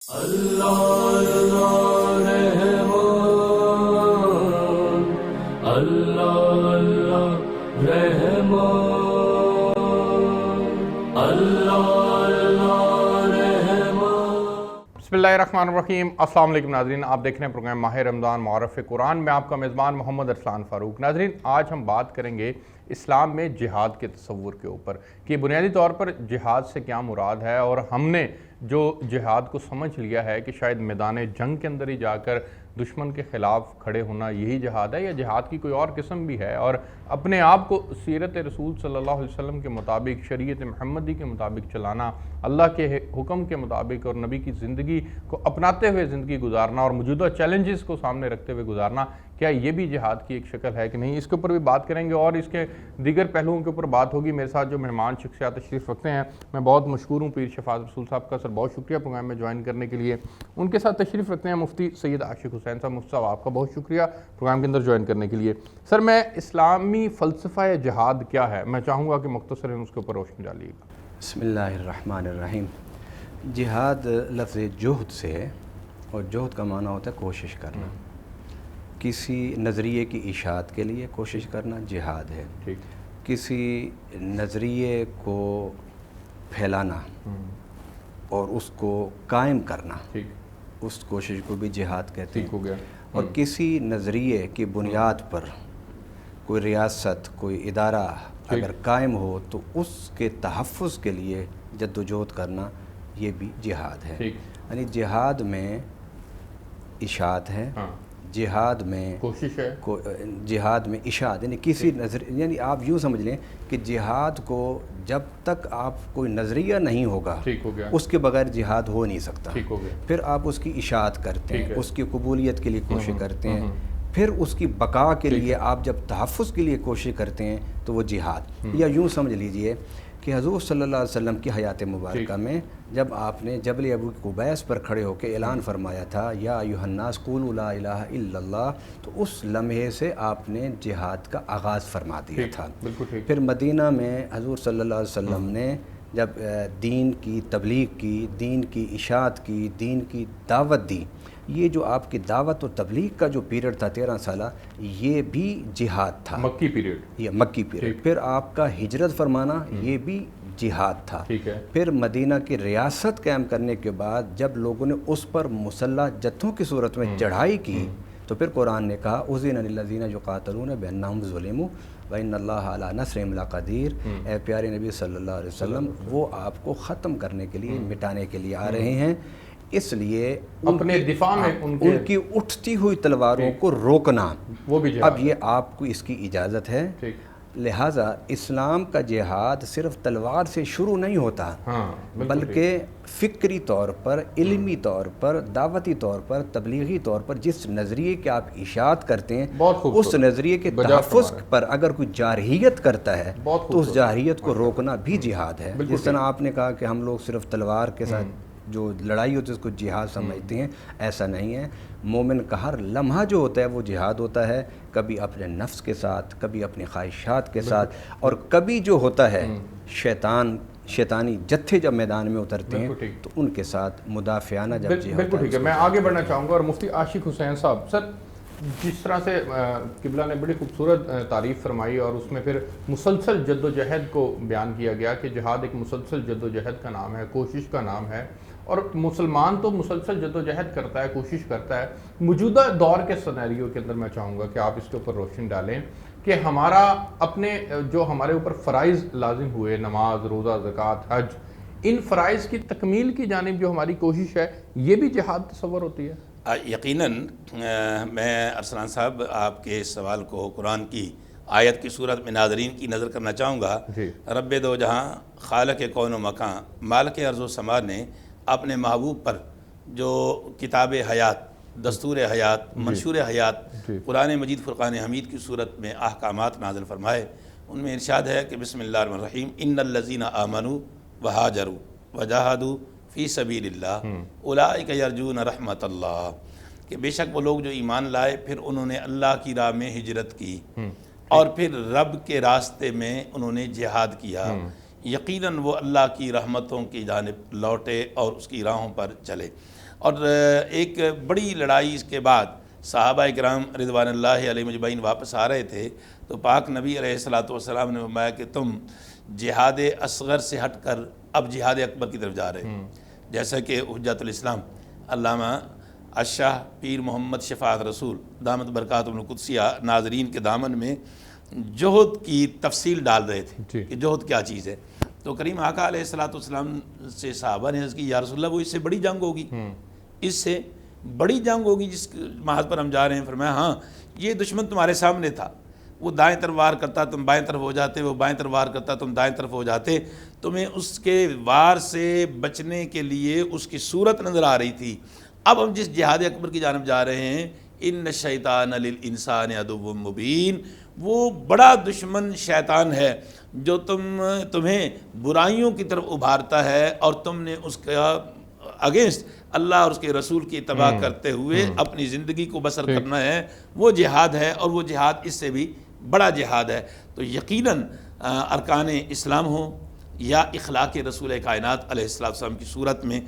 اللہ رحمان، اللہ اللہ رحمان، اللہ اللہ رحمان۔ بسم اللہ الرحمن الرحیم۔ السلام علیکم ناظرین، آپ دیکھ رہے ہیں پروگرام ماہ رمضان معرف قرآن میں آپ کا میزبان محمد ارسلان فاروق۔ ناظرین، آج ہم بات کریں گے اسلام میں جہاد کے تصور کے اوپر کہ بنیادی طور پر جہاد سے کیا مراد ہے، اور ہم نے جو جہاد کو سمجھ لیا ہے کہ شاید میدان جنگ کے اندر ہی جا کر دشمن کے خلاف کھڑے ہونا یہی جہاد ہے، یا جہاد کی کوئی اور قسم بھی ہے، اور اپنے آپ کو سیرت رسول صلی اللہ علیہ وسلم کے مطابق، شریعت محمدی کے مطابق چلانا، اللہ کے حکم کے مطابق اور نبی کی زندگی کو اپناتے ہوئے زندگی گزارنا اور موجودہ چیلنجز کو سامنے رکھتے ہوئے گزارنا، کیا یہ بھی جہاد کی ایک شکل ہے کہ نہیں؟ اس کے اوپر بھی بات کریں گے اور اس کے دیگر پہلوؤں کے اوپر بات ہوگی۔ میرے ساتھ جو مہمان شخصیات تشریف رکھتے ہیں، میں بہت مشکور ہوں پیر شفاعت رسول صاحب کا۔ سر بہت شکریہ پروگرام میں جوائن کرنے کے لیے۔ ان کے ساتھ تشریف رکھتے ہیں مفتی سید عاشق حسین صاحب۔ مفتی صاحب، آپ کا بہت شکریہ پروگرام کے اندر جوائن کرنے کے لیے۔ سر، میں اسلامی فلسفہ جہاد کیا ہے، میں چاہوں گا کہ مختصراً اس کے اوپر روشنی ڈالیے گا۔ بسم اللہ الرحمن الرحیم۔ جہاد لفظ جہد سے ہے، اور جہد کا معنی ہوتا ہے کوشش کرنا، کسی نظریے کی اشاعت کے لیے کوشش کرنا جہاد ہے۔ ٹھیک۔ کسی نظریے کو پھیلانا اور اس کو قائم کرنا، ٹھیک، اس کوشش کو بھی جہاد کہتے ہیں۔ ٹھیک ہو گیا۔ اور کسی نظریے کی بنیاد پر کوئی ریاست، کوئی ادارہ اگر قائم ہو تو اس کے تحفظ کے لیے جد و جہد کرنا، یہ بھی جہاد ہے۔ یعنی جہاد میں اشاعت ہے، جہاد میں کوشش ہے، جہاد میں اشاعت، یعنی کسی یعنی آپ یوں سمجھ لیں کہ جہاد کو جب تک آپ کوئی نظریہ نہیں ہوگا اس کے بغیر جہاد ہو نہیں سکتا۔ پھر آپ اس کی اشاعت کرتے ہیں، اس کی قبولیت کے لیے کوشش کرتے ہیں، پھر اس کی بقا کے لیے آپ جب تحفظ کے لیے کوشش کرتے ہیں تو وہ جہاد۔ یا یوں سمجھ لیجئے کہ حضور صلی اللہ علیہ وسلم کی حیات مبارکہ میں جب آپ نے جبل ابو قبیس پر کھڑے ہو کے اعلان فرمایا تھا یا ایھا الناس قولوا لا الہ الا اللہ، تو اس لمحے سے آپ نے جہاد کا آغاز فرما دیا تھا۔ پھر مدینہ میں حضور صلی اللہ علیہ وسلم نے جب دین کی تبلیغ کی، دین کی اشاعت کی، دین کی دعوت دی، یہ جو آپ کی دعوت و تبلیغ کا جو پیریڈ تھا 13 سالہ، یہ بھی جہاد تھا، مکی پیریڈ۔ پھر آپ کا ہجرت فرمانا، یہ بھی جہاد تھا۔ پھر مدینہ کی ریاست قائم کرنے کے بعد جب لوگوں نے اس پر مسلح جتھوں کی صورت میں چڑھائی کی، تو پھر قرآن نے کہا اذن للذین یقاتلون بانہم ظلموا وان اللہ علی نصرہم لقدیر۔ اے پیارے نبی صلی اللہ علیہ وسلم، وہ آپ کو ختم کرنے کے لیے، مٹانے کے لیے آ رہے ہیں، اس لیے اپنے دفاع میں ان کی اٹھتی ہوئی تلواروں کو روکنا، وہ بھی جہاد۔ اب یہ آپ کو اس کی اجازت ہے۔ لہٰذا اسلام کا جہاد صرف تلوار سے شروع نہیں ہوتا، بلکہ فکری طور پر، علمی طور پر، دعوتی طور پر، تبلیغی طور پر جس نظریے کی آپ اشاعت کرتے ہیں، اس نظریے کے تحفظ پر اگر کوئی جارحیت کرتا ہے تو اس جارحیت کو روکنا بھی جہاد ہے۔ جس طرح آپ نے کہا کہ ہم لوگ صرف تلوار کے ساتھ جو لڑائی ہوتی ہے اس کو جہاد سمجھتے ہیں، ایسا نہیں ہے۔ مومن کا ہر لمحہ جو ہوتا ہے وہ جہاد ہوتا ہے، کبھی اپنے نفس کے ساتھ، کبھی اپنی خواہشات کے ساتھ، اور کبھی جو ہوتا ہے شیطانی جتھے جب میدان میں اترتے ہیں تو ان کے ساتھ مدافعانہ جب جہاد۔ بالکل ٹھیک ہے، میں آگے بڑھنا چاہوں گا۔ اور مفتی عاشق حسین صاحب، سر جس طرح سے قبلہ نے بڑی خوبصورت تعریف فرمائی اور اس میں پھر مسلسل جد و جہد کو بیان کیا گیا کہ جہاد ایک مسلسل جد و جہد کا نام ہے، کوشش کا نام ہے، اور مسلمان تو مسلسل جد و جہد کرتا ہے، کوشش کرتا ہے۔ موجودہ دور کے سینیریو کے اندر میں چاہوں گا کہ آپ اس کے اوپر روشنی ڈالیں کہ ہمارا اپنے جو ہمارے اوپر فرائض لازم ہوئے، نماز، روزہ، زکوٰۃ، حج، ان فرائض کی تکمیل کی جانب جو ہماری کوشش ہے، یہ بھی جہاد تصور ہوتی ہے؟ یقیناً میں ارسلان صاحب آپ کے اس سوال کو قرآن کی آیت کی صورت میں ناظرین کی نظر کرنا چاہوں گا۔ رب دو جہاں، خالق کون و مکان، مالک ارض و سما نے اپنے محبوب پر جو کتاب حیات، دستور حیات، منشور حیات، قرآن مجید فرقان حمید کی صورت میں احکامات نازل فرمائے، ان میں ارشاد ہے کہ بسم اللہ الرحمن الرحیم ان الذین آمنوا وہاجروا وجاہدوا فی سبیل اللہ اولئک یرجون رحمت اللہ، کہ بے شک وہ لوگ جو ایمان لائے پھر انہوں نے اللہ کی راہ میں ہجرت کی اور پھر رب کے راستے میں انہوں نے جہاد کیا، یقیناً وہ اللہ کی رحمتوں کی جانب لوٹے اور اس کی راہوں پر چلے۔ اور ایک بڑی لڑائی اس کے بعد صحابہ کرام رضوان اللہ علیہ مجمعین واپس آ رہے تھے تو پاک نبی علیہ الصلوۃ والسلام نے فرمایا کہ تم جہاد اصغر سے ہٹ کر اب جہاد اکبر کی طرف جا رہے ہیں، جیسا کہ حجت الاسلام علامہ الشاہ پیر محمد شفاعت رسول دامت برکاتہ القدسیہ ناظرین کے دامن میں جوہد کی تفصیل ڈال رہے تھے کہ جوہد کیا چیز ہے، تو کریم آقا علیہ الصلوۃ والسلام سے صحابہ نے عرض کی یا رسول اللہ وہ اس سے بڑی جنگ ہوگی، اس سے بڑی جنگ ہوگی جس محاذ پر ہم جا رہے ہیں؟ فرمایا ہاں یہ دشمن تمہارے سامنے تھا، وہ دائیں طرف وار کرتا تم بائیں طرف ہو جاتے، وہ بائیں طرف وار کرتا تم دائیں طرف ہو جاتے، تمہیں اس کے وار سے بچنے کے لیے اس کی صورت نظر آ رہی تھی۔ اب ہم جس جہاد اکبر کی جانب جا رہے ہیں، ان الشیطان للانسان عدو مبین، وہ بڑا دشمن شیطان ہے جو تمہیں برائیوں کی طرف ابھارتا ہے اور تم نے اس کا اگینسٹ اللہ اور اس کے رسول کی اتباع کرتے ہوئے اپنی زندگی کو بسر کرنا ہے، وہ جہاد ہے، اور وہ جہاد اس سے بھی بڑا جہاد ہے۔ تو یقیناً ارکان اسلام ہوں یا اخلاق رسول کائنات علیہ السلام کی صورت میں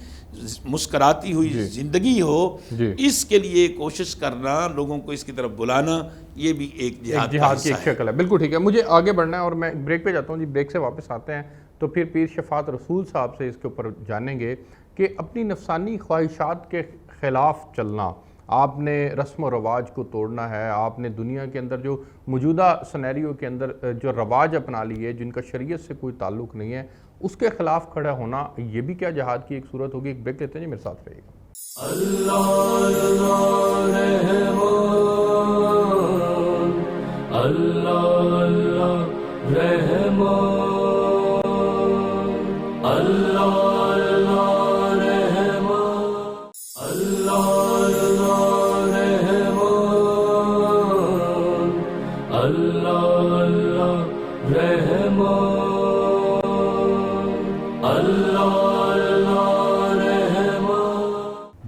مسکراتی ہوئی زندگی ہو، اس کے لیے کوشش کرنا، لوگوں کو اس کی طرف بلانا، یہ بھی ایک جہاد کی ایک شکل ہے۔ بالکل ٹھیک ہے، مجھے آگے بڑھنا ہے اور میں بریک پہ جاتا ہوں جی، بریک سے واپس آتے ہیں تو پھر پیر شفاعت رسول صاحب سے اس کے اوپر جانیں گے کہ اپنی نفسانی خواہشات کے خلاف چلنا، آپ نے رسم و رواج کو توڑنا ہے، آپ نے دنیا کے اندر جو موجودہ سینیریو کے اندر جو رواج اپنا لیے جن کا شریعت سے کوئی تعلق نہیں ہے، اس کے خلاف کھڑا ہونا، یہ بھی کیا جہاد کی ایک صورت ہوگی؟ ایک بریک لیتے ہیں جی، میرے ساتھ رہیے گا۔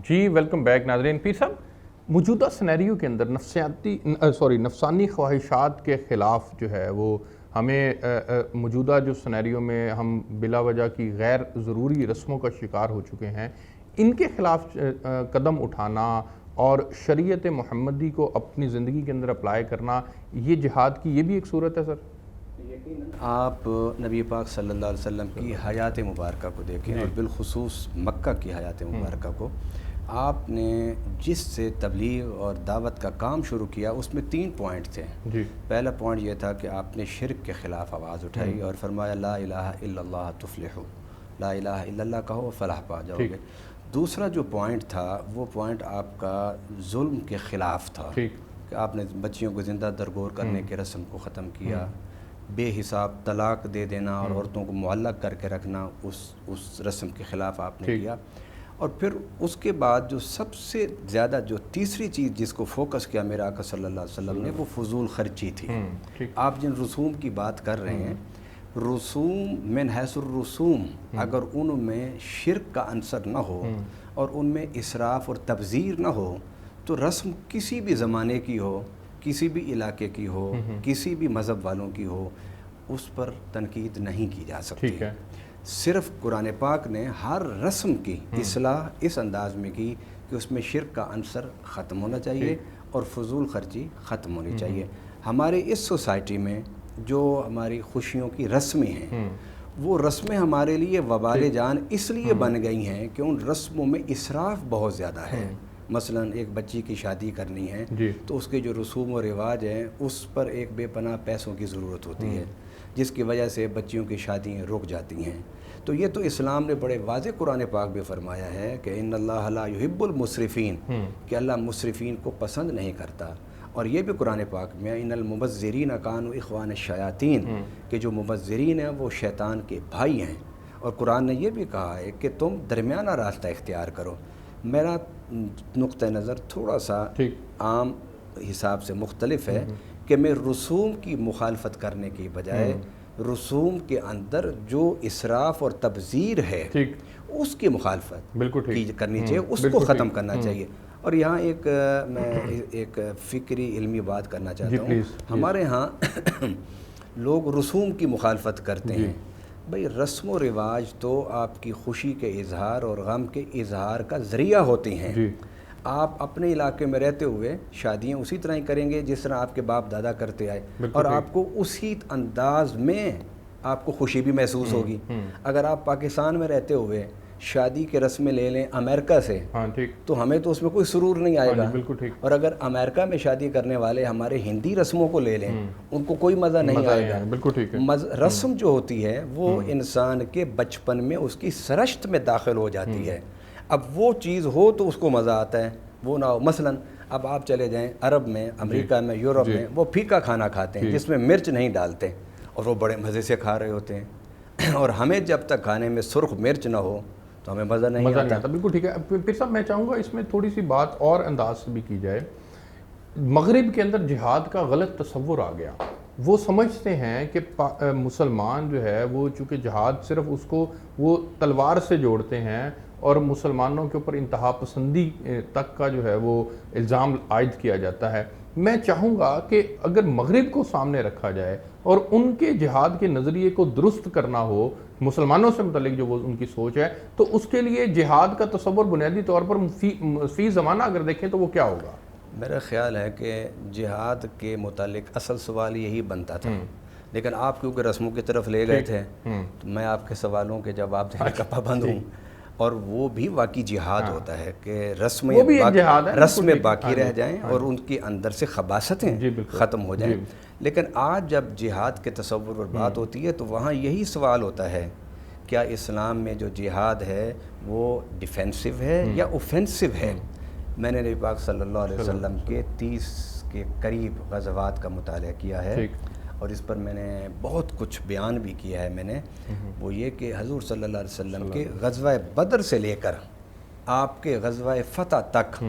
جی ویلکم بیک ناظرین۔ پیر صاحب، موجودہ سینیریو کے اندر نفسانی خواہشات کے خلاف جو ہے وہ ہمیں موجودہ جو سینیریو میں ہم بلا وجہ کی غیر ضروری رسموں کا شکار ہو چکے ہیں، ان کے خلاف قدم اٹھانا اور شریعت محمدی کو اپنی زندگی کے اندر اپلائی کرنا، یہ جہاد کی یہ بھی ایک صورت ہے سر؟ آپ نبی پاک صلی اللہ علیہ وسلم کی حیات مبارکہ کو دیکھیں اور بالخصوص مکہ کی حیات مبارکہ کو، آپ نے جس سے تبلیغ اور دعوت کا کام شروع کیا اس میں 3 پوائنٹ تھے۔ پہلا پوائنٹ یہ تھا کہ آپ نے شرک کے خلاف آواز اٹھائی اور فرمایا لا الہ الا اللہ تفلحو، لا الہ الا اللہ کہو فلاح پا جاؤ گے۔ دوسرا جو پوائنٹ تھا وہ پوائنٹ آپ کا ظلم کے خلاف تھا کہ آپ نے بچیوں کو زندہ درگور کرنے کے رسم کو ختم کیا، بے حساب طلاق دے دینا اور عورتوں کو معلق کر کے رکھنا، اس رسم کے خلاف آپ نے کیا۔ اور پھر اس کے بعد جو سب سے زیادہ جو تیسری چیز جس کو فوکس کیا میرا آقا صلی اللہ علیہ وسلم نے، وہ فضول خرچی تھی۔ آپ جن رسوم کی بات کر رہے ہیں، رسوم من حیث الرسوم، اگر ان میں شرک کا عنصر نہ ہو اور ان میں اسراف اور تبذیر نہ ہو تو رسم کسی بھی زمانے کی ہو، کسی بھی علاقے کی ہو، کسی بھی مذہب والوں کی ہو، اس پر تنقید نہیں کی جا سکتی۔ صرف قرآن پاک نے ہر رسم کی اصلاح اس انداز میں کی کہ اس میں شرک کا عنصر ختم ہونا چاہیے اور فضول خرچی ختم ہونی چاہیے۔ ہمارے اس سوسائٹی میں جو ہماری خوشیوں کی رسمیں ہیں، وہ رسمیں ہمارے لیے وبال جان اس لیے بن گئی ہیں کہ ان رسموں میں اسراف بہت زیادہ ہے۔ مثلا ایک بچی کی شادی کرنی ہے تو اس کے جو رسوم و رواج ہیں اس پر ایک بے پناہ پیسوں کی ضرورت ہوتی ہے، جس کی وجہ سے بچیوں کی شادیاں رک جاتی ہیں۔ تو یہ تو اسلام نے بڑے واضح قرآن پاک میں فرمایا ہے کہ ان اللہ لا یحب المسرفین، کہ اللہ مسرفین کو پسند نہیں کرتا۔ اور یہ بھی قرآن پاک میں ان المبذرین کانوا اخوان الشیاطین، کہ جو مبذرین ہیں وہ شیطان کے بھائی ہیں۔ اور قرآن نے یہ بھی کہا ہے کہ تم درمیانہ راستہ اختیار کرو۔ میرا نقطہ نظر تھوڑا سا عام حساب سے مختلف ہے کہ میں رسوم کی مخالفت کرنے کی بجائے رسوم کے اندر جو اسراف اور تبذیر ہے اس کی مخالفت کرنی چاہیے، اس کو ختم کرنا چاہیے۔ اور یہاں میں ایک فکری علمی بات کرنا چاہتا ہوں۔ ہمارے ہاں لوگ رسوم کی مخالفت کرتے ہیں بھئی رسم و رواج تو آپ کی خوشی کے اظہار اور غم کے اظہار کا ذریعہ ہوتے ہیں. آپ اپنے علاقے میں رہتے ہوئے شادیاں اسی طرح ہی کریں گے جس طرح آپ کے باپ دادا کرتے آئے, اور آپ کو اسی انداز میں آپ کو خوشی بھی محسوس ہوگی. اگر آپ پاکستان میں رہتے ہوئے شادی کے رسمیں لے لیں امریکہ سے, تو ہمیں تو اس میں کوئی سرور نہیں آئے گا. اور اگر امریکہ میں شادی کرنے والے ہمارے ہندی رسموں کو لے لیں, ان کو کوئی مزہ نہیں آئے گا. رسم جو ہوتی ہے وہ انسان کے بچپن میں اس کی سرشت میں داخل ہو جاتی ہے. اب وہ چیز ہو تو اس کو مزہ آتا ہے, وہ نہ ہو. مثلاً اب آپ چلے جائیں عرب میں, امریکہ میں, یورپ میں, وہ پھیکا کھانا کھاتے ہیں جس میں مرچ نہیں ڈالتے, اور وہ بڑے مزے سے کھا رہے ہوتے ہیں. اور ہمیں جب تک کھانے میں سرخ مرچ نہ ہو تو ہمیں مزہ نہیں آتا. بالکل ٹھیک ہے. پھر صاحب میں چاہوں گا اس میں تھوڑی سی بات اور انداز سے بھی کی جائے. مغرب کے اندر جہاد کا غلط تصور آ گیا. وہ سمجھتے ہیں کہ مسلمان جو ہے وہ چونکہ جہاد صرف اس کو وہ تلوار سے جوڑتے ہیں, اور مسلمانوں کے اوپر انتہا پسندی تک کا جو ہے وہ الزام عائد کیا جاتا ہے. میں چاہوں گا کہ اگر مغرب کو سامنے رکھا جائے اور ان کے جہاد کے نظریے کو درست کرنا ہو مسلمانوں سے متعلق جو وہ ان کی سوچ ہے, تو اس کے لیے جہاد کا تصور بنیادی طور پر فی زمانہ اگر دیکھیں تو وہ کیا ہوگا؟ میرا خیال ہے کہ جہاد کے متعلق اصل سوال یہی بنتا تھا, لیکن آپ کیونکہ رسموں کی طرف لے گئے تھے تو میں آپ کے سوالوں کے جواب دینے کا پابند ہوں. اور وہ بھی واقعی جہاد ہوتا ہے کہ رسمیں باقی رہ جائیں اور ان کے اندر سے خباثتیں ختم ہو جائیں. لیکن آج جب جہاد کے تصور پر بات ہوتی ہے تو وہاں یہی سوال ہوتا ہے, کیا اسلام میں جو جہاد ہے وہ ڈیفینسو ہے یا اوفینسو ہے؟ میں نے نبی پاک صلی اللہ علیہ وسلم کے 30 کے قریب غزوات کا مطالعہ کیا ہے, اور اس پر میں نے بہت کچھ بیان بھی کیا ہے. میں نے وہ یہ کہ حضور صلی اللہ علیہ وسلم کے غزوہ بدر سے لے کر آپ کے غزوہ فتح تک,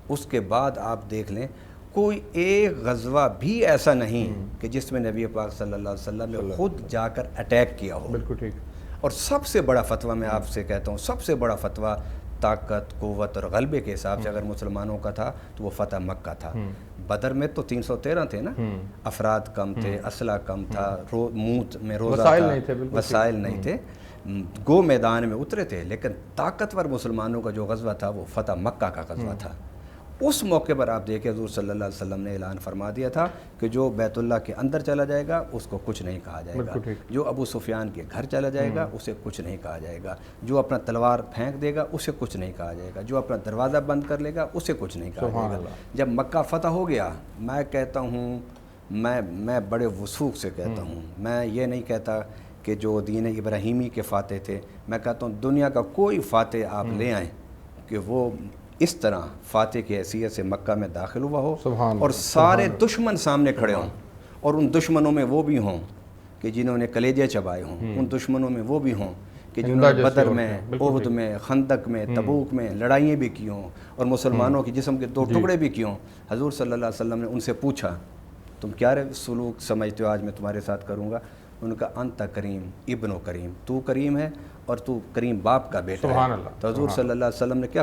اس کے بعد آپ دیکھ لیں کوئی ایک غزوہ بھی ایسا نہیں کہ جس میں نبی پاک صلی اللہ علیہ وسلم نے خود جا کر اٹیک کیا ہو. بالکل ٹھیک. اور سب سے بڑا فتویٰ میں آپ سے کہتا ہوں, سب سے بڑا فتویٰ طاقت, قوت اور غلبے کے حساب سے اگر مسلمانوں کا تھا تو وہ فتح مکہ تھا. بدر میں تو 313 تھے نا, افراد کم تھے, اسلحہ کم تھا, منہ میں روزہ تھا, وسائل نہیں تھے, گو میدان میں اترے تھے. لیکن طاقتور مسلمانوں کا جو غزوہ تھا وہ فتح مکہ کا غزوہ تھا. اس موقع پر آپ دیکھیں حضور صلی اللہ علیہ وسلم نے اعلان فرما دیا تھا کہ جو بیت اللہ کے اندر چلا جائے گا اس کو کچھ نہیں کہا جائے گا, جو ابو سفیان کے گھر چلا جائے گا اسے کچھ نہیں کہا جائے گا, جو اپنا تلوار پھینک دے گا اسے کچھ نہیں کہا جائے گا, جو اپنا دروازہ بند کر لے گا اسے کچھ نہیں کہا جائے گا. جب مکہ فتح ہو گیا, میں کہتا ہوں, میں بڑے وثوق سے کہتا ہوں, میں یہ نہیں کہتا کہ جو دین ابراہیمی کے فاتح تھے, میں کہتا ہوں دنیا کا کوئی فاتح آپ لے آئیں کہ وہ اس طرح فاتح کی حیثیت سے مکہ میں داخل ہوا ہو اور سارے دشمن سامنے کھڑے ہوں, اور ان دشمنوں میں وہ بھی ہوں کہ جنہوں نے کلیجے چبائے ہوں, ان دشمنوں میں وہ بھی ہوں کہ جنہوں نے بدر میں, احد میں, خندق میں, تبوک میں لڑائیاں بھی کی ہوں اور مسلمانوں کے جسم کے 2 ٹکڑے بھی کیے ہوں. حضور صلی اللہ علیہ وسلم نے ان سے پوچھا تم کیا سلوک سمجھتے ہو آج میں تمہارے ساتھ کروں گا؟ ان کا انت کریم ابن و کریم, تو کریم ہے اور تو کریم باپ کا بیٹا ہے. تو حضور صلی اللہ علیہ وسلم نے کیا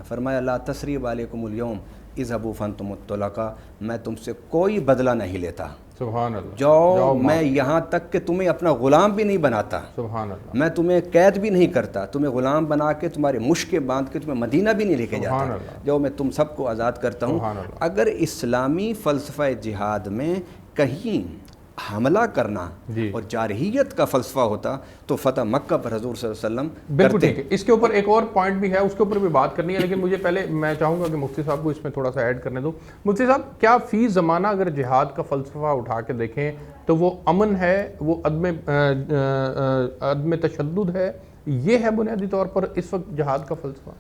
فرمایا لا تثریب علیکم اليوم اذهبوا فانتم الطلقاء, میں تم سے کوئی بدلہ نہیں لیتا, سبحان اللہ, جاؤ, میں یہاں تک کہ تمہیں اپنا غلام بھی نہیں بناتا, سبحان اللہ, میں تمہیں قید بھی نہیں کرتا, تمہیں غلام بنا کے تمہارے مشکیں باندھ کے تمہیں مدینہ بھی نہیں لے کے جاتا, جاؤ میں تم سب کو آزاد کرتا ہوں. اگر اسلامی فلسفہ جہاد میں کہیں حملہ کرنا اور جارحیت کا فلسفہ ہوتا تو فتح مکہ پر حضور صلی اللہ علیہ وسلم بالکل ٹھیک ہے. اس کے اوپر ایک اور پوائنٹ بھی ہے, اس کے اوپر بھی بات کرنی ہے, لیکن مجھے پہلے میں چاہوں گا کہ مفتی صاحب کو اس میں تھوڑا سا ایڈ کرنے دو. مفتی صاحب, کیا فی زمانہ اگر جہاد کا فلسفہ اٹھا کے دیکھیں تو وہ امن ہے, وہ عدم تشدد ہے, یہ ہے بنیادی طور پر اس وقت جہاد کا فلسفہ؟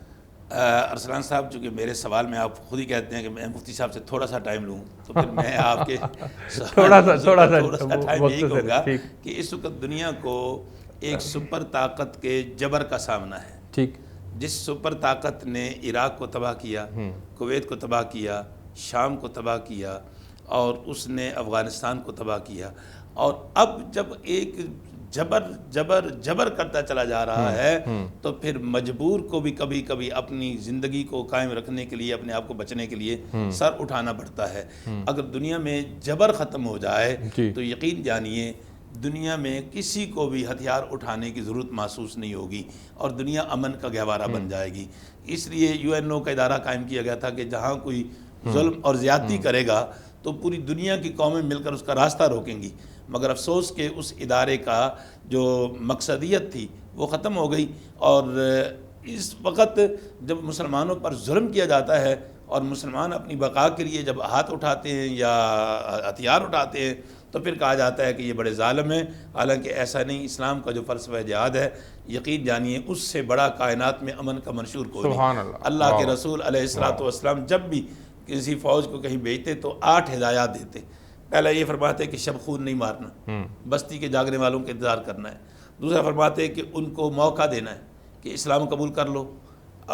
ارسلان صاحب, چونکہ میرے سوال میں آپ خود ہی کہتے ہیں کہ میں مفتی صاحب سے تھوڑا سا ٹائم لوں, تو پھر میں آپ کے تھوڑا سا ٹائم یہی کہوں گا کہ اس وقت دنیا کو ایک سپر طاقت کے جبر کا سامنا ہے. ٹھیک, جس سپر طاقت نے عراق کو تباہ کیا, کویت کو تباہ کیا, شام کو تباہ کیا, اور اس نے افغانستان کو تباہ کیا, اور اب جب ایک جبر کرتا چلا جا رہا ہے تو پھر مجبور کو بھی کبھی کبھی اپنی زندگی کو قائم رکھنے کے لیے, اپنے آپ کو بچنے کے لیے سر اٹھانا پڑتا ہے. اگر دنیا میں جبر ختم ہو جائے تو یقین جانیے دنیا میں کسی کو بھی ہتھیار اٹھانے کی ضرورت محسوس نہیں ہوگی اور دنیا امن کا گہوارہ بن جائے گی۔ اس لیے UNO کا ادارہ قائم کیا گیا تھا کہ جہاں کوئی ظلم اور زیادتی کرے گا تو پوری دنیا کی قومیں مل کر اس کا راستہ روکیں گی، مگر افسوس کہ اس ادارے کا جو مقصدیت تھی وہ ختم ہو گئی، اور اس وقت جب مسلمانوں پر ظلم کیا جاتا ہے اور مسلمان اپنی بقا کے لیے جب ہاتھ اٹھاتے ہیں یا ہتھیار اٹھاتے ہیں تو پھر کہا جاتا ہے کہ یہ بڑے ظالم ہیں، حالانکہ ایسا نہیں۔ اسلام کا جو فلسفہ جہاد ہے، یقین جانیے اس سے بڑا کائنات میں امن کا منشور کوئی نہیں۔ اللہ کے رسول علیہ الصلوۃ والسلام جب بھی کسی فوج کو کہیں بھیجتے تو 8 ہدایات دیتے۔ پہلا یہ فرماتے کہ شب خون نہیں مارنا، بستی کے جاگنے والوں کا انتظار کرنا ہے۔ دوسرا فرماتے کہ ان کو موقع دینا ہے کہ اسلام قبول کر لو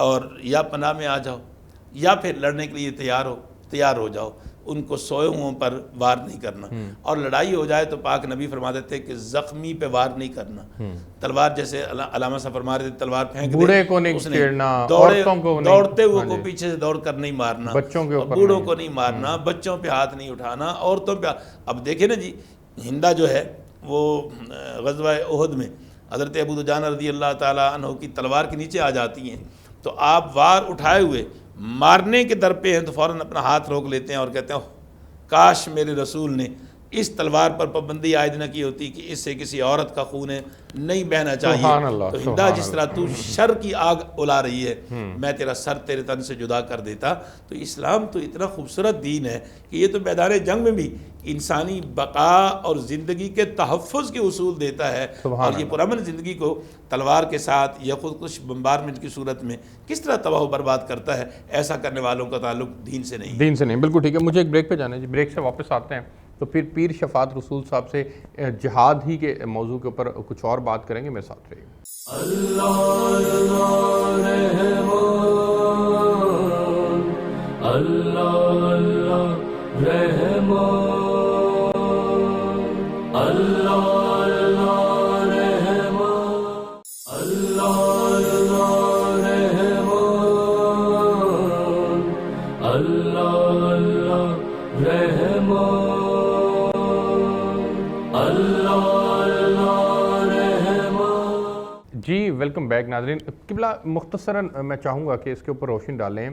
اور یا پناہ میں آ جاؤ یا پھر لڑنے کے لیے تیار ہو جاؤ، ان کو سوئے ہوں پر وار نہیں کرنا، اور لڑائی ہو جائے تو پاک نبی فرما دیتے کہ زخمی پہ وار نہیں کرنا۔ تلوار جیسے علامہ صاحب فرما رہے تھے تلوار پھینک دے، بوڑھے کو نہیں چھیڑنا، عورتوں کو نہیں، دوڑتے ہوئے کو پیچھے سے دوڑ کر نہیں مارنا، بچوں کے اوپر بوڑھوں کو نہیں مارنا، بچوں پہ ہاتھ نہیں اٹھانا، عورتوں پہ۔ اب دیکھیں نا جی، ہندا جو ہے وہ غزوہ احد میں حضرت ابو دجانہ رضی اللہ تعالیٰ عنہ کی تلوار کے نیچے آ جاتی ہیں، تو آپ وار اٹھائے ہوئے مارنے کے در پہ ہیں تو فوراً اپنا ہاتھ روک لیتے ہیں اور کہتے ہیں کاش میرے رسول نے اس تلوار پر پابندی عائد نہ کی ہوتی کہ اس سے کسی عورت کا خون نہیں بہنا چاہیے۔ تو ہندا جس طرح تو شر کی آگ الا رہی ہے، میں تیرا سر تیرے تن سے جدا کر دیتا۔ تو اسلام تو اتنا خوبصورت دین ہے کہ یہ تو میدان جنگ میں بھی انسانی بقا اور زندگی کے تحفظ کے اصول دیتا ہے، اور یہ پرامن زندگی کو تلوار کے ساتھ یا خودکش بمبارمنٹ کی صورت میں کس طرح تباہ و برباد کرتا ہے۔ ایسا کرنے والوں کا تعلق دین سے نہیں۔ بالکل ٹھیک ہے، مجھے ایک بریک پہ جانا ہے جی، بریک سے واپس آتے ہیں تو پھر پیر شفاعت رسول صاحب سے جہاد ہی کے موضوع کے اوپر کچھ اور بات کریں گے، میرے ساتھ رہیے۔ جی ویلکم بیک ناظرین۔ قبلہ مختصراً میں چاہوں گا کہ اس کے اوپر روشنی ڈالیں۔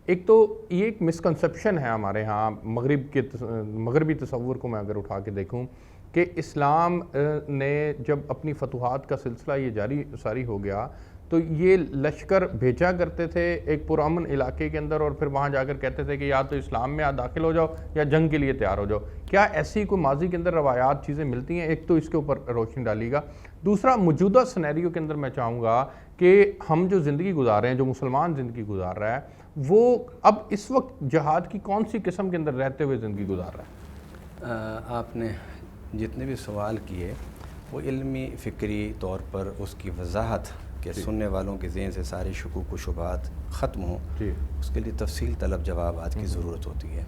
ایک تو یہ ایک مسکنسیپشن ہے ہمارے ہاں، مغربی تصور کو میں اگر اٹھا کے دیکھوں کہ اسلام نے جب اپنی فتوحات کا سلسلہ یہ جاری ساری ہو گیا تو یہ لشکر بھیجا کرتے تھے ایک پرامن علاقے کے اندر، اور پھر وہاں جا کر کہتے تھے کہ یا تو اسلام میں داخل ہو جاؤ یا جنگ کے لیے تیار ہو جاؤ۔ کیا ایسی کوئی ماضی کے اندر روایات چیزیں ملتی ہیں؟ ایک تو اس کے اوپر روشنی ڈالیے گا۔ دوسرا، موجودہ سینیریو کے اندر میں چاہوں گا کہ ہم جو زندگی گزار رہے ہیں، جو مسلمان زندگی گزار رہا ہے، وہ اب اس وقت جہاد کی کون سی قسم کے اندر رہتے ہوئے زندگی گزار رہا ہے؟ آپ نے جتنے بھی سوال کیے وہ علمی فکری طور پر اس کی وضاحت کہ سننے والوں کے ذہن سے سارے شکوک و شبہات ختم ہوں، اس کے لیے تفصیل طلب جوابات کی ضرورت ہوتی ہے۔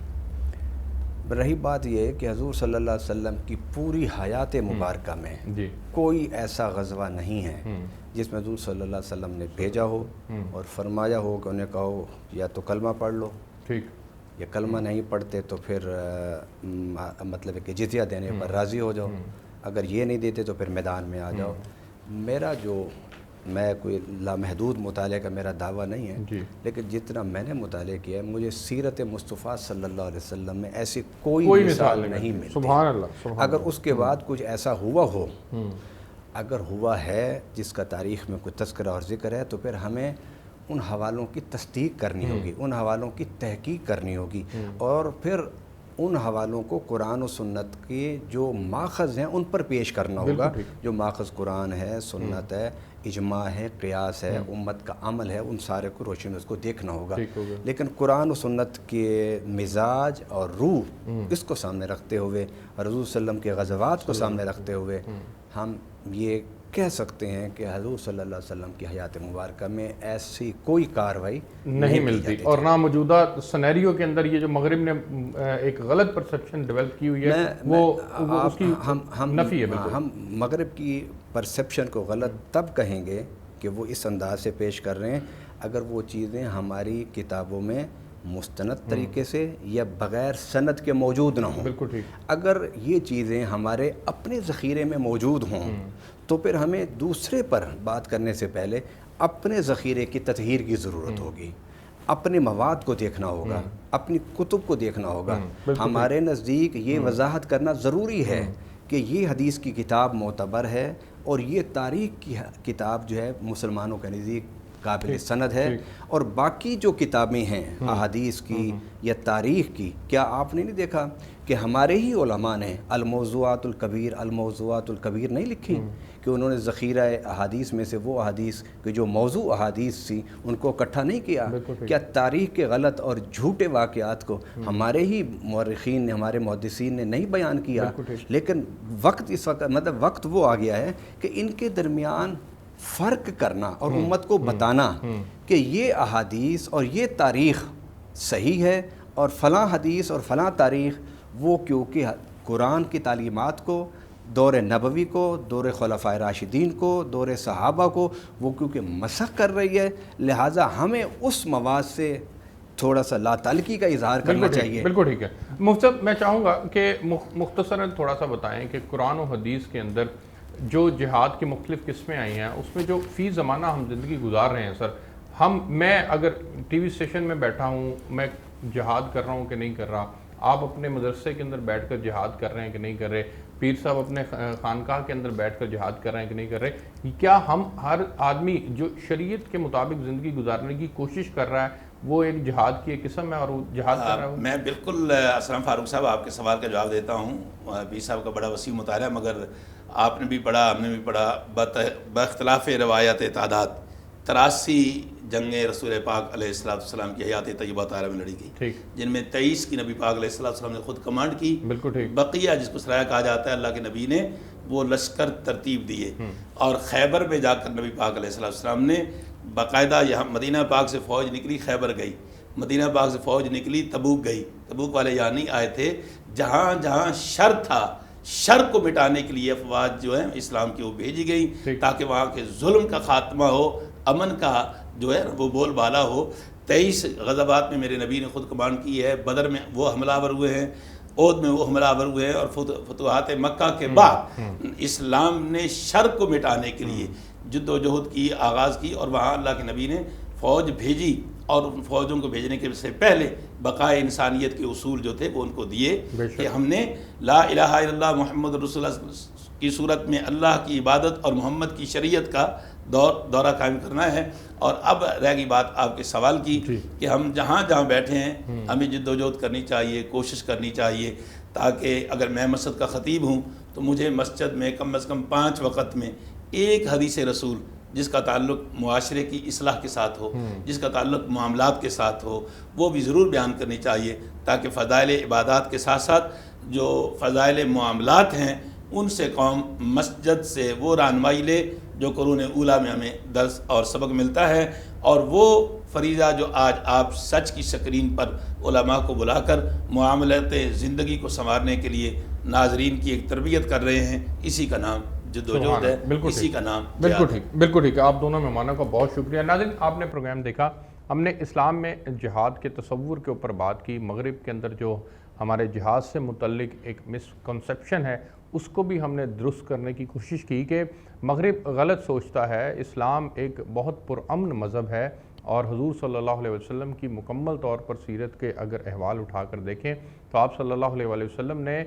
رہی بات یہ کہ حضور صلی اللہ علیہ وسلم کی پوری حیات مبارکہ میں کوئی ایسا غزوہ نہیں ہے جس میں حضور صلی اللہ علیہ وسلم نے بھیجا ہو اور فرمایا ہو کہ انہیں کہو یا تو کلمہ پڑھ لو، یا کلمہ نہیں پڑھتے تو پھر مطلب ہے کہ جزیہ دینے پر راضی ہو جاؤ، اگر یہ نہیں دیتے تو پھر میدان میں آ جاؤ۔ میرا جو میں کوئی لامحدود مطالعے کا میرا دعویٰ نہیں ہے، لیکن جتنا میں نے مطالعہ کیا ہے مجھے سیرت مصطفیٰ صلی اللہ علیہ وسلم میں ایسی کوئی مثال نہیں ملتی۔ سبحان اللہ۔ اگر اس کے بعد کچھ ایسا ہوا ہو، اگر ہوا ہے جس کا تاریخ میں کوئی تذکرہ اور ذکر ہے، تو پھر ہمیں ان حوالوں کی تصدیق کرنی ہوگی، ان حوالوں کی تحقیق کرنی ہوگی، اور پھر ان حوالوں کو قرآن و سنت کے جو ماخذ ہیں ان پر پیش کرنا ہوگا۔ جو ماخذ قرآن ہے، سنت ہے، اجماع ہے، قیاس ہے، امت کا عمل ہے، ان سارے کو روشن اس کو دیکھنا ہوگا۔ لیکن قرآن و سنت کے مزاج اور روح اس کو سامنے رکھتے ہوئے، رسول صلی اللہ علیہ وسلم کے غزوات کو سامنے رکھتے ہوئے، ہم یہ کہہ سکتے ہیں کہ حضور صلی اللہ علیہ وسلم کی حیات مبارکہ میں ایسی کوئی کاروائی نہیں ملتی، اور نہ موجودہ سینیریو کے اندر یہ جو مغرب نے ایک غلط پرسیپشن ڈیولپ کی ہوئی ہے وہ اس کی نفی ہے۔ ہم مغرب کی پرسیپشن کو غلط تب کہیں گے کہ وہ اس انداز سے پیش کر رہے ہیں اگر وہ چیزیں ہماری کتابوں میں مستند طریقے سے یا بغیر سند کے موجود نہ ہوں. بالکل ٹھیک. اگر یہ چیزیں ہمارے اپنے ذخیرے میں موجود ہوں تو پھر ہمیں دوسرے پر بات کرنے سے پہلے اپنے ذخیرے کی تطہیر کی ضرورت ہوگی. اپنے مواد کو دیکھنا ہوگا, اپنی کتب کو دیکھنا ہوگا. ہمارے نزدیک یہ وضاحت کرنا ضروری ہے کہ یہ حدیث کی کتاب معتبر ہے اور یہ تاریخ کی کتاب جو ہے مسلمانوں کے نزدیک قابل سند ہے. اور باقی جو کتابیں ہیں احادیث کی یا تاریخ کی, کیا آپ نے نہیں دیکھا کہ ہمارے ہی علماء نے الموضوعات الکبیر نہیں لکھی کہ انہوں نے ذخیرہ احادیث میں سے وہ احادیث کہ جو موضوع احادیث تھی ان کو اکٹھا نہیں کیا؟ کیا تاریخ کے غلط اور جھوٹے واقعات کو ہمارے ہی مورخین نے, ہمارے محدثین نے نہیں بیان کیا؟ لیکن وقت اس وقت وقت وہ آ گیا ہے کہ ان کے درمیان فرق کرنا اور امت کو بتانا کہ یہ احادیث اور یہ تاریخ صحیح ہے اور فلاں حدیث اور فلاں تاریخ وہ کیونکہ قرآن کی تعلیمات کو, دور نبوی کو, دور خلفائے راشدین کو, دور صحابہ کو وہ کیونکہ مسخ کر رہی ہے, لہٰذا ہمیں اس مواد سے تھوڑا سا لا تعلقی کا اظہار کرنا چاہیے. بالکل ٹھیک ہے. مفتی صاحب میں چاہوں گا کہ مختصراً تھوڑا سا بتائیں کہ قرآن و حدیث کے اندر جو جہاد کی مختلف قسمیں آئی ہیں اس میں جو فی زمانہ ہم زندگی گزار رہے ہیں سر, میں اگر ٹی وی اسٹیشن میں بیٹھا ہوں, میں جہاد کر رہا ہوں کہ نہیں کر رہا, آپ اپنے مدرسے کے اندر بیٹھ کر جہاد کر رہے ہیں کہ نہیں کر رہے, پیر صاحب اپنے خانقاہ کے اندر بیٹھ کر جہاد کر رہے ہیں کہ نہیں کر رہے, کیا ہم ہر آدمی جو شریعت کے مطابق زندگی گزارنے کی کوشش کر رہا ہے وہ ایک جہاد کی ایک قسم ہے اور وہ جہاد کر رہا ہے؟ میں بالکل اسلم فاروق صاحب آپ کے سوال کا جواب دیتا ہوں. پیر صاحب کا بڑا وسیع مطالعہ, مگر آپ نے بھی پڑھا, ہم نے بھی پڑھا, باختلاف روایات تعداد 83 جنگیں رسول پاک علیہ السلام کی حیات طیبہ طاہرہ میں لڑی گئی, جن میں 23 کی نبی پاک علیہ السلام نے خود کمانڈ کی. بقیہ جس کو سرایہ کہا جاتا ہے, اللہ کے نبی نے وہ لشکر ترتیب دیے, اور خیبر میں جا کر نبی پاک علیہ السلام نے باقاعدہ, یہاں مدینہ پاک سے فوج نکلی خیبر گئی, مدینہ پاک سے فوج نکلی تبوک گئی. تبوک والے یہاں نہیں آئے تھے, جہاں جہاں شر تھا, شر کو مٹانے کے لیے افواج جو ہے اسلام کی وہ بھیجی گئی تاکہ وہاں کے ظلم کا خاتمہ ہو, امن کا جو ہے وہ بول بالا ہو. 23 غزوات میں میرے نبی نے خود کمانڈ کی ہے. بدر میں وہ حملہ آور ہوئے ہیں, عہد میں وہ حملہ آور ہوئے ہیں, اور فتوحات مکہ کے بعد اسلام نے شر کو مٹانے کے لیے جد و جہد کی, آغاز کی, اور وہاں اللہ کے نبی نے فوج بھیجی, اور ان فوجوں کو بھیجنے کے سے پہلے بقائے انسانیت کے اصول جو تھے وہ ان کو دیے کہ ہم نے لا الہ الا اللہ محمد رسول اللہ کی صورت میں اللہ کی عبادت اور محمد کی شریعت کا دورہ قائم کرنا ہے. اور اب رہ گئی بات آپ کے سوال کی کہ ہم جہاں جہاں بیٹھے ہیں ہمیں جد و جہد کرنی چاہیے, کوشش کرنی چاہیے, تاکہ اگر میں مسجد کا خطیب ہوں تو مجھے مسجد میں کم از کم 5 وقت میں ایک حدیث رسول جس کا تعلق معاشرے کی اصلاح کے ساتھ ہو, جس کا تعلق معاملات کے ساتھ ہو, وہ بھی ضرور بیان کرنی چاہیے, تاکہ فضائل عبادات کے ساتھ ساتھ جو فضائل معاملات ہیں ان سے قوم مسجد سے وہ رہنمائی لے جو قرون اولیٰ میں ہمیں درس اور سبق ملتا ہے. اور وہ فریضہ جو آج آپ سچ کی سکرین پر علماء کو بلا کر معاملات زندگی کو سنوارنے کے لیے ناظرین کی ایک تربیت کر رہے ہیں, اسی کا نام جد و جہد ہے, اسی کا نام بالکل ٹھیک ہے. آپ دونوں مہمانوں کا بہت شکریہ. ناظرین, آپ نے پروگرام دیکھا, ہم نے اسلام میں جہاد کے تصور کے اوپر بات کی. مغرب کے اندر جو ہمارے جہاد سے متعلق ایک مسکنسیپشن ہے اس کو بھی ہم نے درست کرنے کی کوشش کی کہ مغرب غلط سوچتا ہے, اسلام ایک بہت پرامن مذہب ہے, اور حضور صلی اللہ علیہ وسلم کی مکمل طور پر سیرت کے اگر احوال اٹھا کر دیکھیں تو آپ صلی اللہ علیہ وسلم نے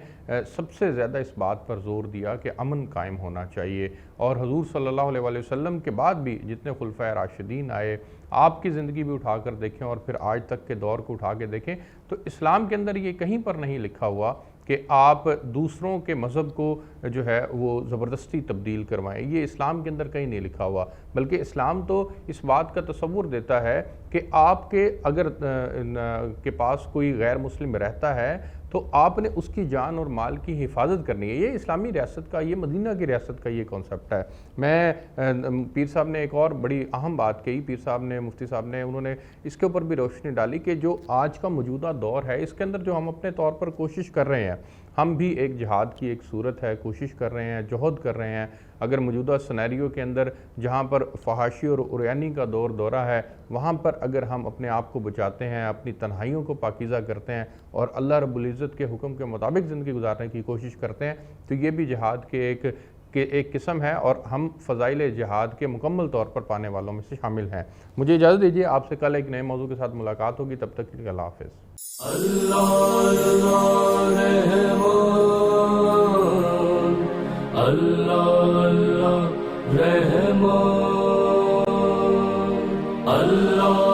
سب سے زیادہ اس بات پر زور دیا کہ امن قائم ہونا چاہیے. اور حضور صلی اللہ علیہ وسلم کے بعد بھی جتنے خلفائے راشدین آئے, آپ کی زندگی بھی اٹھا کر دیکھیں اور پھر آج تک کے دور کو اٹھا کے دیکھیں تو اسلام کے اندر یہ کہیں پر نہیں لکھا ہوا کہ آپ دوسروں کے مذہب کو جو ہے وہ زبردستی تبدیل کروائیں. یہ اسلام کے اندر کہیں نہیں لکھا ہوا, بلکہ اسلام تو اس بات کا تصور دیتا ہے کہ آپ کے اگر کے پاس کوئی غیر مسلم رہتا ہے تو آپ نے اس کی جان اور مال کی حفاظت کرنی ہے. یہ اسلامی ریاست کا, یہ مدینہ کی ریاست کا یہ کانسیپٹ ہے. میں پیر صاحب نے ایک اور بڑی اہم بات کہی, پیر صاحب نے, مفتی صاحب نے, انہوں نے اس کے اوپر بھی روشنی ڈالی کہ جو آج کا موجودہ دور ہے اس کے اندر جو ہم اپنے طور پر کوشش کر رہے ہیں ہم بھی ایک جہاد کی ایک صورت ہے، کوشش کر رہے ہیں، جہد کر رہے ہیں۔ اگر موجودہ سینیریو کے اندر جہاں پر فحاشی اور عریانی کا دورہ ہے، وہاں پر اگر ہم اپنے آپ کو بچاتے ہیں، اپنی تنہائیوں کو پاکیزہ کرتے ہیں اور اللہ رب العزت کے حکم کے مطابق زندگی گزارنے کی کوشش کرتے ہیں، تو یہ بھی جہاد کے ایک قسم ہے اور ہم فضائل جہاد کے مکمل طور پر پانے والوں میں سے شامل ہیں۔ مجھے اجازت دیجیے، آپ سے کل ایک نئے موضوع کے ساتھ ملاقات ہوگی، تب تک کے لیے اللہ حافظ۔ اللہ